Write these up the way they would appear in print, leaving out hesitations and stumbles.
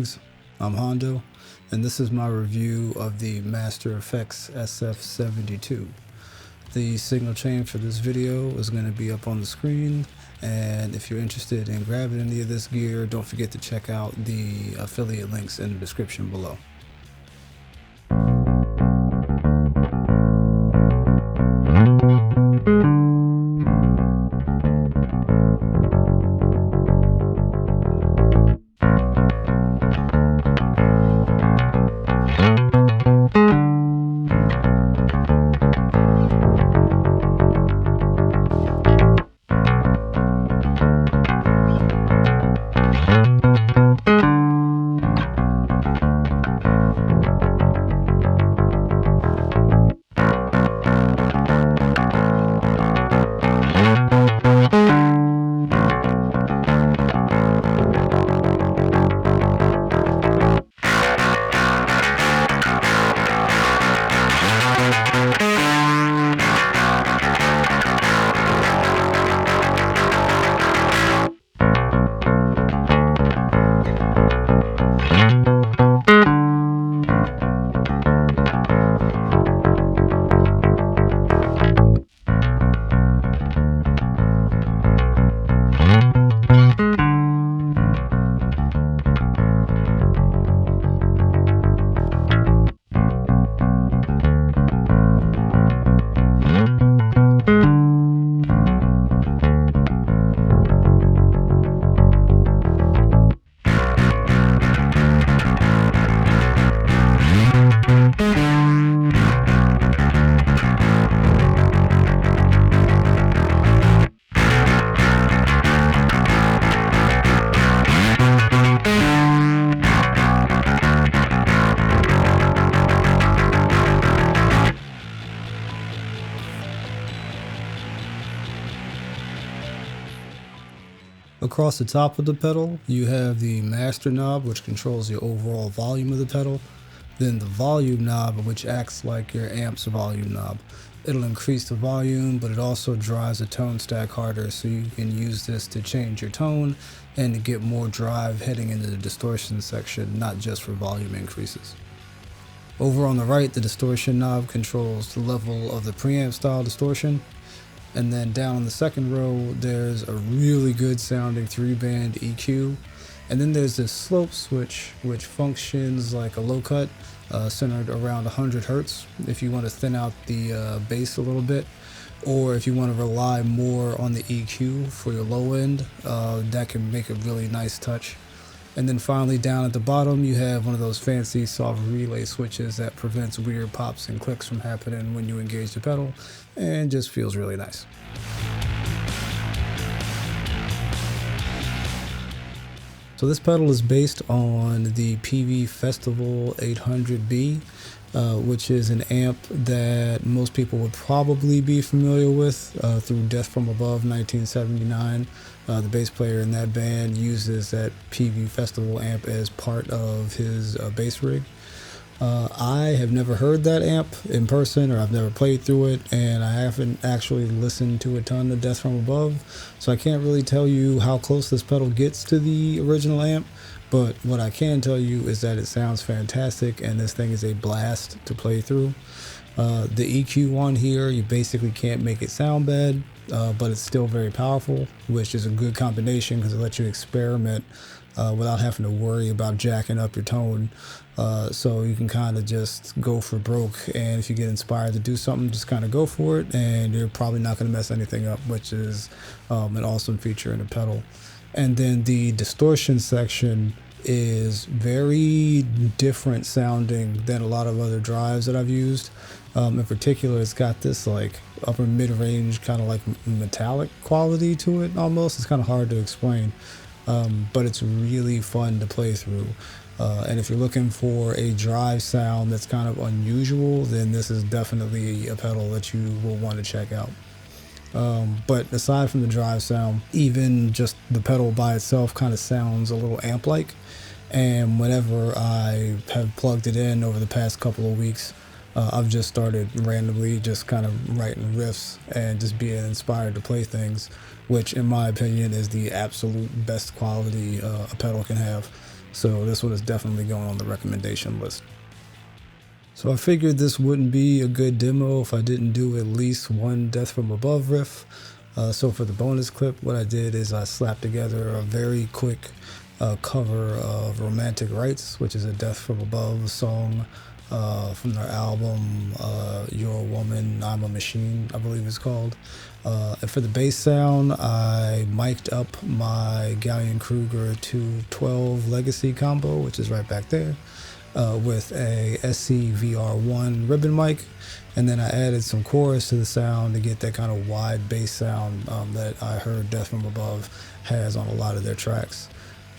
Greetings, I'm Hondo, and this is my review of the Master Effects SF72. The signal chain for this video is going to be up on the screen, and if you're interested in grabbing any of this gear, don't forget to check out the affiliate links in the description below. Across the top of the pedal, you have the master knob, which controls the overall volume of the pedal. Then the volume knob, which acts like your amp's volume knob. It'll increase the volume, but it also drives the tone stack harder, so you can use this to change your tone and to get more drive heading into the distortion section, not just for volume increases. Over on the right, the distortion knob controls the level of the preamp style distortion. And then down on the second row, there's a really good sounding 3-band EQ. And then there's this slope switch, which functions like a low cut, centered around 100 Hertz if you want to thin out the bass a little bit. Or if you want to rely more on the EQ for your low end, that can make a really nice touch. And then finally down at the bottom, you have one of those fancy soft relay switches that prevents weird pops and clicks from happening when you engage the pedal, and just feels really nice. So this pedal is based on the PV Festival 800B, which is an amp that most people would probably be familiar with through Death from Above 1979. The bass player in that band uses that PV Festival amp as part of his bass rig. I have never heard that amp in person, or I've never played through it, and I haven't actually listened to a ton of Death from Above, so I can't really tell you how close this pedal gets to the original amp. But what I can tell you is that it sounds fantastic, and this thing is a blast to play through. The EQ on here, you basically can't make it sound bad, but it's still very powerful, which is a good combination because it lets you experiment without having to worry about jacking up your tone. So you can kind of just go for broke, and if you get inspired to do something, just kind of go for it, and you're probably not going to mess anything up, which is an awesome feature in the pedal. And then the distortion section is very different sounding than a lot of other drives that I've used. In particular, it's got this like upper mid-range kind of like metallic quality to it almost. It's kind of hard to explain, but it's really fun to play through. And if you're looking for a drive sound that's kind of unusual, then this is definitely a pedal that you will want to check out. But aside from the drive sound, even just the pedal by itself kind of sounds a little amp-like. And whenever I have plugged it in over the past couple of weeks, I've just started randomly just kind of writing riffs and just being inspired to play things, which in my opinion is the absolute best quality a pedal can have. So this one is definitely going on the recommendation list. So I figured this wouldn't be a good demo if I didn't do at least one Death from Above riff. So for the bonus clip, what I did is I slapped together a very quick cover of Romantic Rights, which is a Death from Above song from their album You're a Woman, I'm a Machine, I believe it's called. And for the bass sound, I mic'd up my Galleon Kruger 212 Legacy combo, which is right back there, with a SC-VR1 ribbon mic, and then I added some chorus to the sound to get that kind of wide bass sound that I heard Death from Above has on a lot of their tracks.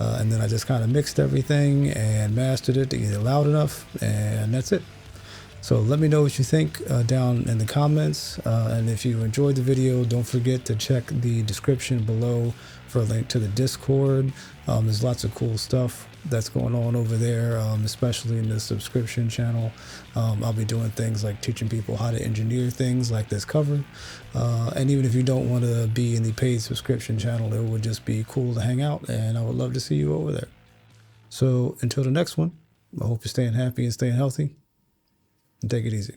And then I just kind of mixed everything and mastered it to get it loud enough, and that's it. So let me know what you think down in the comments, and if you enjoyed the video, don't forget to check the description below for a link to the Discord. There's lots of cool stuff that's going on over there, especially in the subscription channel. I'll be doing things like teaching people how to engineer things like this cover, and even if you don't want to be in the paid subscription channel, it would just be cool to hang out, and I would love to see you over there. So until the next one, I hope you're staying happy and staying healthy, and take it easy.